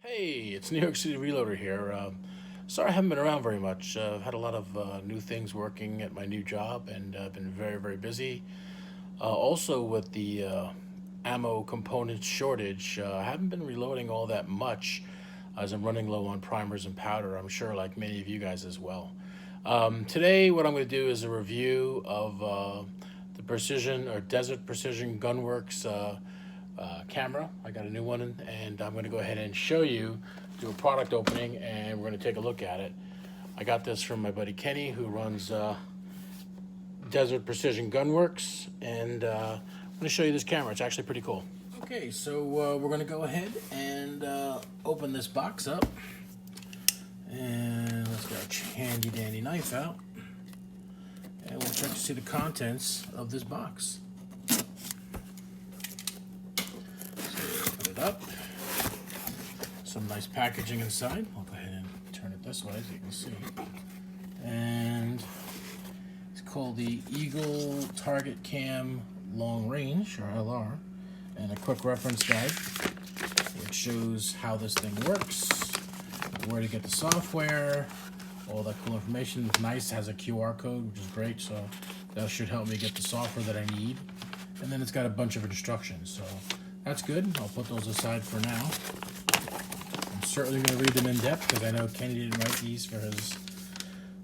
Hey, it's New York City Reloader here. Sorry I haven't been around very much. I've had a lot of new things working at my new job and I've been very, very busy. Also, with the ammo component shortage, I haven't been reloading all that much as I'm running low on primers and powder. I'm sure, like many of you guys as well. Today, what I'm going to do is a review of the Precision or Desert Precision Gunworks camera. I got a new one, and I'm going to go ahead and show you, do a product opening, and we're going to take a look at it. I got this from my buddy Kenny, who runs Desert Precision Gunworks, and I'm going to show you this camera. It's actually pretty cool. Okay, so we're going to go ahead and open this box up, and let's get our handy dandy knife out, and we'll check to see the contents of this box. Up. Some nice packaging inside. I'll go ahead and turn it this way so you can see. And it's called the Eagle Target Cam Long Range, or LR, and a quick reference guide which shows how this thing works, where to get the software, all that cool information. It's nice, it has a QR code, which is great, so that should help me get the software that I need. And then it's got a bunch of instructions, so that's good. I'll put those aside for now. I'm certainly going to read them in depth because I know Kenny didn't write these for his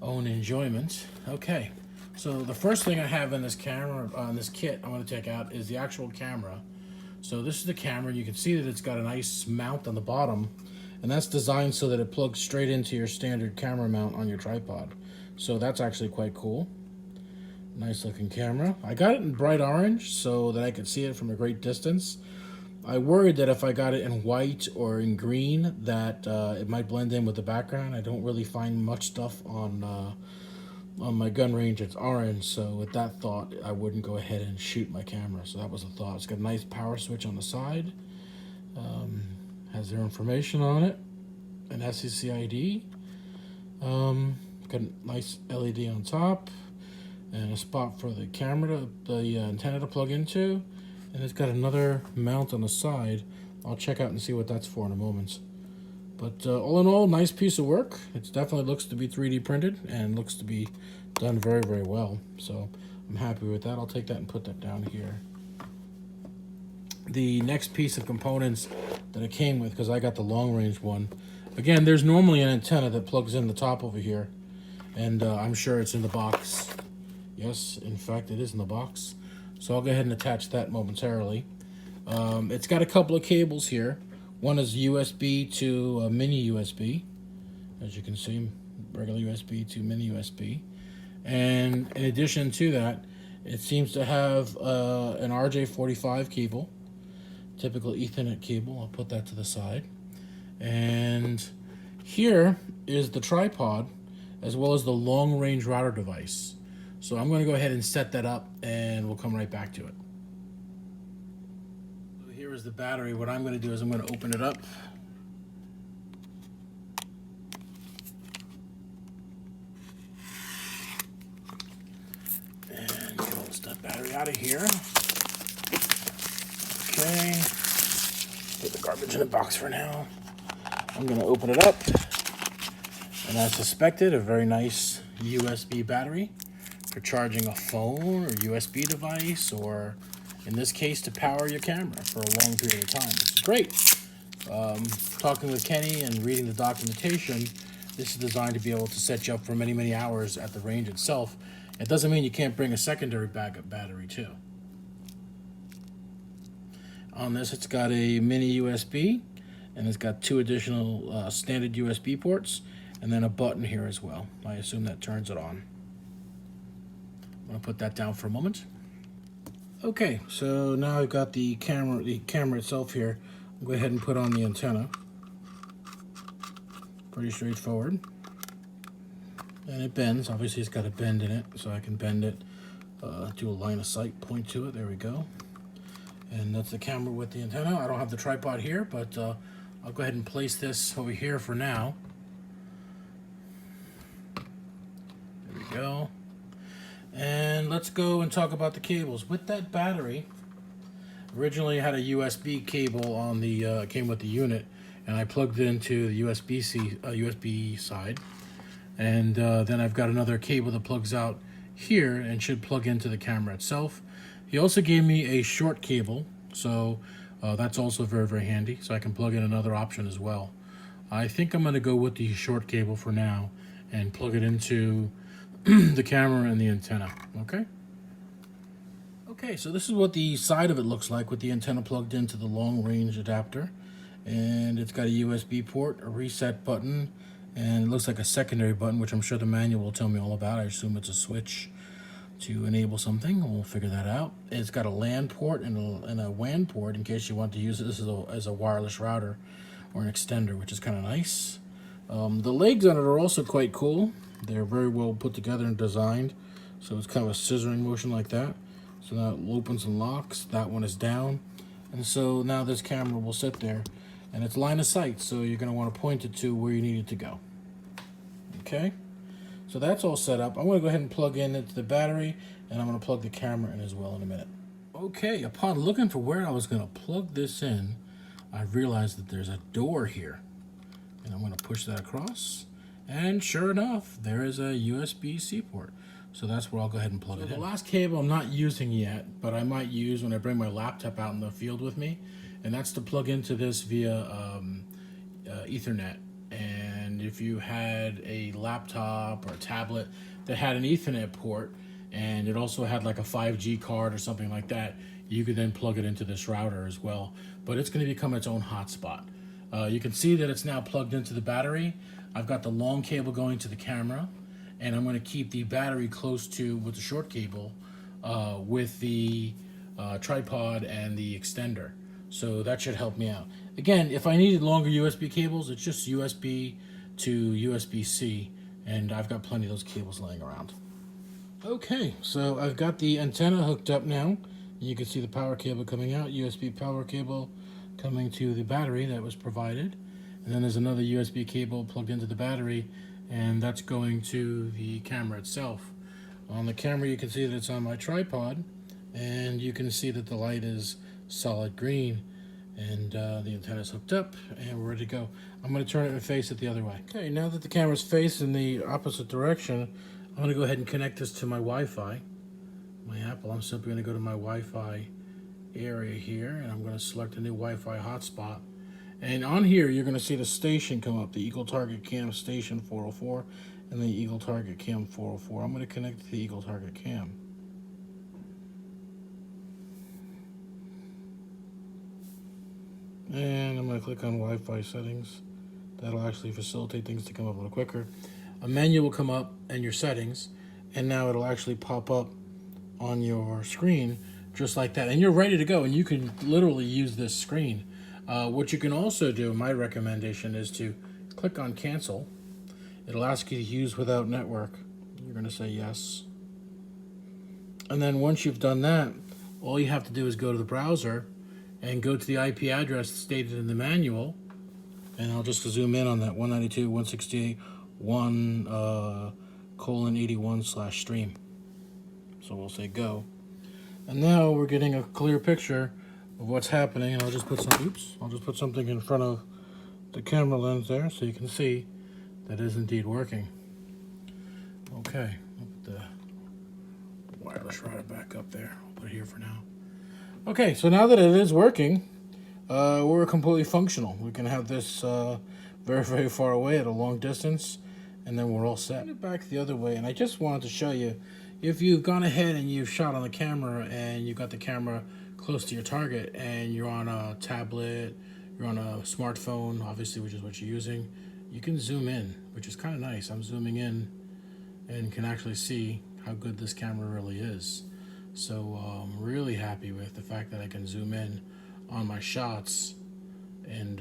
own enjoyment. Okay, so the first thing I have in this camera, on this kit I'm going to take out is the actual camera. So this is the camera. You can see that it's got a nice mount on the bottom, and that's designed so that it plugs straight into your standard camera mount on your tripod. So that's actually quite cool. Nice looking camera. I got it in bright orange so that I could see it from a great distance. I worried that if I got it in white or in green that it might blend in with the background. I don't really find much stuff on my gun range. It's orange, so with that thought, I wouldn't go ahead and shoot my camera. So that was a thought. It's got a nice power switch on the side. Has their information on it, an SCC ID. Got a nice LED on top, and a spot for the camera, the antenna to plug into. And it's got another mount on the side. I'll check out and see what that's for in a moment. But all in all, nice piece of work. It definitely looks to be 3D printed and looks to be done very, very well. So I'm happy with that. I'll take that and put that down here. The next piece of components that it came with, because I got the long range one. Again, there's normally an antenna that plugs in the top over here. And I'm sure it's in the box. Yes, in fact, it is in the box. So I'll go ahead and attach that momentarily. It's got a couple of cables here. One is USB to mini USB. As you can see, regular USB to mini USB. And in addition to that, it seems to have an RJ45 cable. Typical Ethernet cable. I'll put that to the side. And here is the tripod as well as the long range router device. So I'm going to go ahead and set that up, and we'll come right back to it. So here is the battery. What I'm going to do is I'm going to open it up. And pull that battery out of here. Okay. Put the garbage in the box for now. I'm going to open it up. And as suspected, a very nice USB battery for charging a phone or USB device, or in this case to power your camera for a long period of time. This is great. Talking with Kenny and reading the documentation, this is designed to be able to set you up for many, many hours at the range itself. It doesn't mean you can't bring a secondary backup battery too. On this, it's got a mini USB, and it's got two additional standard USB ports, and then a button here as well. I assume that turns it on. I'm going to put that down for a moment. Okay, so now I've got the camera itself here. I'll go ahead and put on the antenna. Pretty straightforward. And it bends. Obviously it's got a bend in it, so I can bend it, do a line of sight, point to it. There we go. And that's the camera with the antenna. I don't have the tripod here, but I'll go ahead and place this over here for now. There we go. And let's go and talk about the cables. With that battery, originally had a USB cable on the, came with the unit, and I plugged it into the USB side, and then I've got another cable that plugs out here and should plug into the camera itself. He also gave me a short cable, so that's also very, very handy, so I can plug in another option as well. I think I'm going to go with the short cable for now and plug it into the camera and the antenna. Okay, so this is what the side of it looks like with the antenna plugged into the long range adapter. And it's got a USB port, a reset button, and it looks like a secondary button, which I'm sure the manual will tell me all about. I assume it's a switch to enable something. We'll figure that out. It's got a LAN port and a WAN port in case you want to use this as a wireless router or an extender, which is kind of nice. The legs on it are also quite cool. They're very well put together and designed. So it's kind of a scissoring motion like that. So now it opens and locks. That one is down. And so now this camera will sit there. And it's line of sight, so you're going to want to point it to where you need it to go. Okay? So that's all set up. I'm going to go ahead and plug in into the battery, and I'm going to plug the camera in as well in a minute. Okay, upon looking for where I was going to plug this in, I realized that there's a door here. And I'm going to push that across. And sure enough, there is a USB-C port. So that's where I'll go ahead and plug it in. The last cable I'm not using yet, but I might use when I bring my laptop out in the field with me. And that's to plug into this via Ethernet. And if you had a laptop or a tablet that had an Ethernet port, and it also had like a 5G card or something like that, you could then plug it into this router as well. But it's going to become its own hotspot. You can see that it's now plugged into the battery. I've got the long cable going to the camera, and I'm going to keep the battery close to with the short cable with the tripod and the extender. So that should help me out. Again, if I needed longer USB cables, it's just USB to USB-C, and I've got plenty of those cables laying around. Okay, so I've got the antenna hooked up now. You can see the power cable coming out, USB power cable coming to the battery that was provided. And then there's another USB cable plugged into the battery, and that's going to the camera itself. On the camera, you can see that it's on my tripod, and you can see that the light is solid green, and the antenna is hooked up, and we're ready to go. I'm going to turn it and face it the other way. Okay, now that the camera's faced in the opposite direction, I'm going to go ahead and connect this to my Wi-Fi, my Apple. I'm simply going to go to my Wi-Fi area here, and I'm going to select a new Wi-Fi hotspot. And on here, you're going to see the station come up, the Eagle Target Cam Station 404 and the Eagle Target Cam 404. I'm going to connect to the Eagle Target Cam. And I'm going to click on Wi-Fi settings. That'll actually facilitate things to come up a little quicker. A menu will come up and your settings, and now it'll actually pop up on your screen just like that. And you're ready to go, and you can literally use this screen. What you can also do, my recommendation, is to click on cancel. It'll ask you to use without network. You're going to say yes. And then once you've done that, all you have to do is go to the browser and go to the IP address stated in the manual, and I'll just zoom in on that 192.168.1:81/stream. So we'll say go. And now we're getting a clear picture of what's happening, and I'll just put something in front of the camera lens there so you can see that is indeed working. Okay, I'll put the wireless router back up there. I'll put it here for now. Okay, so now that it is working, we're completely functional. We can have this very, very far away at a long distance, and then we're all set. Put it back the other way, and I just wanted to show you, if you've gone ahead and you've shot on the camera and you've got the camera close to your target and you're on a tablet, you're on a smartphone, obviously, which is what you're using, you can zoom in, which is kind of nice. I'm zooming in and can actually see how good this camera really is. So I'm really happy with the fact that I can zoom in on my shots and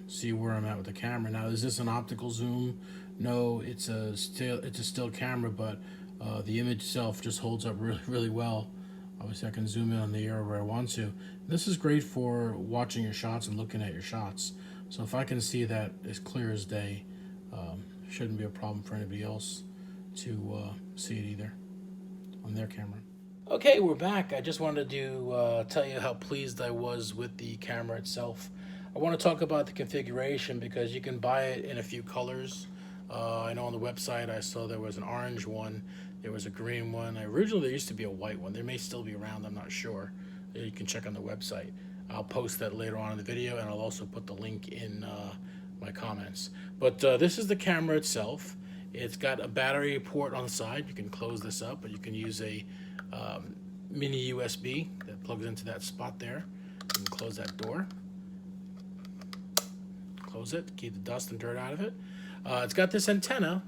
see where I'm at with the camera. Now, is this an optical zoom? No, it's a still camera, but the image itself just holds up really, really well. Obviously, I can zoom in on the area where I want to. This is great for watching your shots and looking at your shots. So if I can see that as clear as day, shouldn't be a problem for anybody else to see it either on their camera. Okay, we're back. I just wanted to tell you how pleased I was with the camera itself. I want to talk about the configuration because you can buy it in a few colors. I know on the website I saw there was an orange one, there was a green one. Originally there used to be a white one. There may still be around, I'm not sure. You can check on the website. I'll post that later on in the video, and I'll also put the link in my comments. But this is the camera itself. It's got a battery port on the side. You can close this up, but you can use a mini USB that plugs into that spot there. You can close that door. Close it, keep the dust and dirt out of it. It's got this antenna.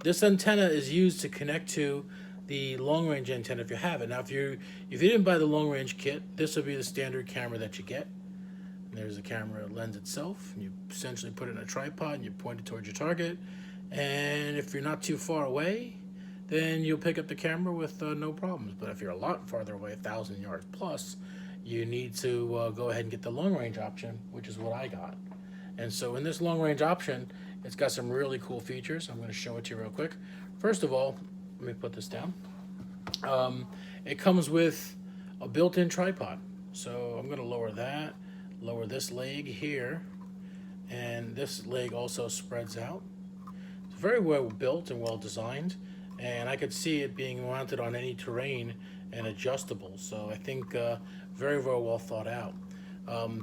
This antenna is used to connect to the long-range antenna if you have it. Now, if you didn't buy the long-range kit, this will be the standard camera that you get. And there's the camera lens itself. You essentially put it in a tripod and you point it towards your target. And if you're not too far away, then you'll pick up the camera with no problems. But if you're a lot farther away, 1,000 yards plus, you need to go ahead and get the long-range option, which is what I got. And so in this long-range option, it's got some really cool features. I'm going to show it to you real quick. First of all, let me put this down. It comes with a built-in tripod. So I'm going to lower that, lower this leg here, and this leg also spreads out. It's very well built and well designed, and I could see it being mounted on any terrain and adjustable. So I think very, very well thought out.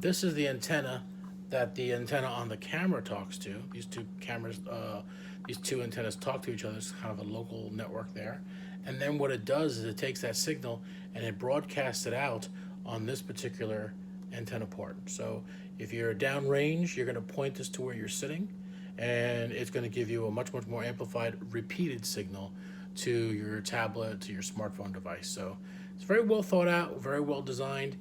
This is the antenna that the antenna on the camera talks to. These two cameras, these two antennas talk to each other. It's kind of a local network there. And then what it does is it takes that signal and it broadcasts it out on this particular antenna port. So if you're downrange, you're going to point this to where you're sitting, and it's going to give you a much, much more amplified, repeated signal to your tablet, to your smartphone device. So it's very well thought out, very well designed.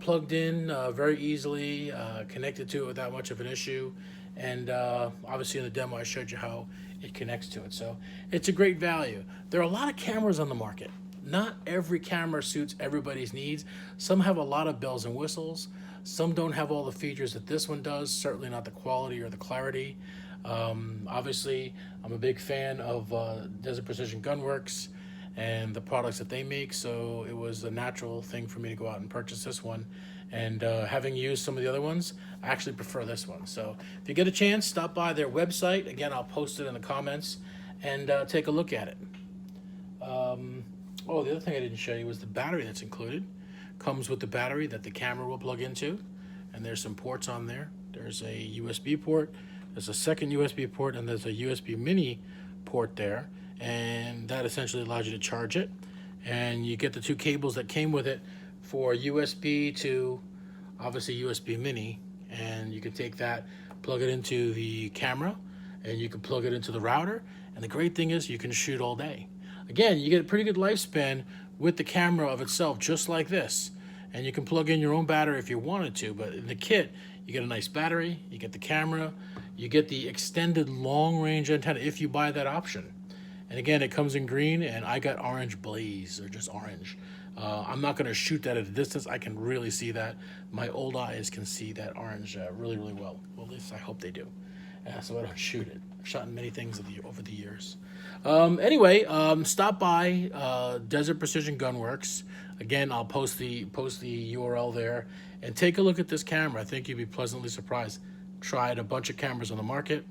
Plugged in very easily, connected to it without much of an issue, and obviously in the demo I showed you how it connects to it. So it's a great value. There are a lot of cameras on the market. Not every camera suits everybody's needs. Some have a lot of bells and whistles. Some don't have all the features that this one does, certainly not the quality or the clarity. Obviously, I'm a big fan of Desert Precision Gunworks and the products that they make, so it was a natural thing for me to go out and purchase this one. And having used some of the other ones, I actually prefer this one. So if you get a chance, stop by their website. Again, I'll post it in the comments, and take a look at it. Oh, the other thing I didn't show you was the battery that's included. Comes with the battery that the camera will plug into, and there's some ports on there. There's a USB port, there's a second USB port, and there's a USB mini port there. And that essentially allows you to charge it, and you get the two cables that came with it for USB to obviously USB mini, and you can take that, plug it into the camera, and you can plug it into the router. And the great thing is you can shoot all day. Again, you get a pretty good lifespan with the camera of itself, just like this. And you can plug in your own battery if you wanted to, but in the kit you get a nice battery, you get the camera, you get the extended long range antenna if you buy that option. And again, it comes in green, and I got orange blaze, or just orange. I'm not going to shoot that at a distance. I can really see that. My old eyes can see that orange really, really well. Well, at least I hope they do. So I don't shoot it. I've shot many things over the years. Anyway, stop by Desert Precision Gunworks. Again, I'll post the URL there, and take a look at this camera. I think you'd be pleasantly surprised. Tried a bunch of cameras on the market,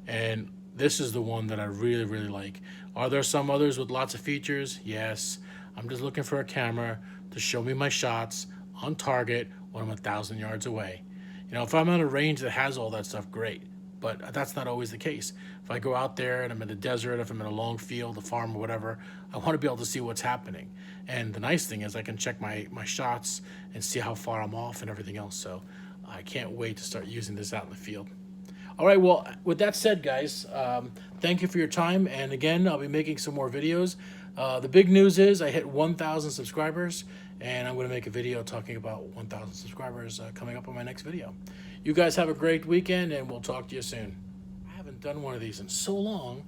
and this is the one that I really, really like. Are there some others with lots of features? Yes. I'm just looking for a camera to show me my shots on target when I'm 1,000 yards away. You know, if I'm on a range that has all that stuff, great. But that's not always the case. If I go out there and I'm in the desert, if I'm in a long field, a farm, or whatever, I want to be able to see what's happening. And the nice thing is I can check my shots and see how far I'm off and everything else. So I can't wait to start using this out in the field. All right, well, with that said, guys, thank you for your time. And again, I'll be making some more videos. The big news is I hit 1,000 subscribers, and I'm going to make a video talking about 1,000 subscribers coming up on my next video. You guys have a great weekend, and we'll talk to you soon. I haven't done one of these in so long.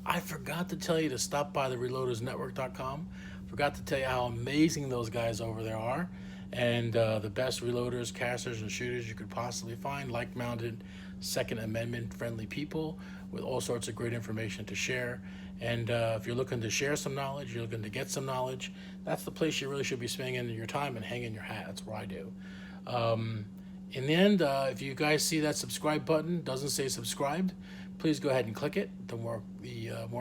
I forgot to tell you to stop by the reloadersnetwork.com. Forgot to tell you how amazing those guys over there are, and the best reloaders, casters, and shooters you could possibly find, like-minded, Second Amendment friendly people with all sorts of great information to share. And if you're looking to share some knowledge, you're looking to get some knowledge, that's the place you really should be spending your time and hanging your hat. That's where I do. In the end, if you guys see that subscribe button doesn't say subscribed, please go ahead and click it. The more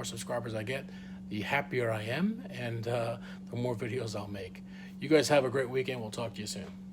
subscribers I get, the happier I am, and the more videos I'll make. You guys have a great weekend. We'll talk to you soon.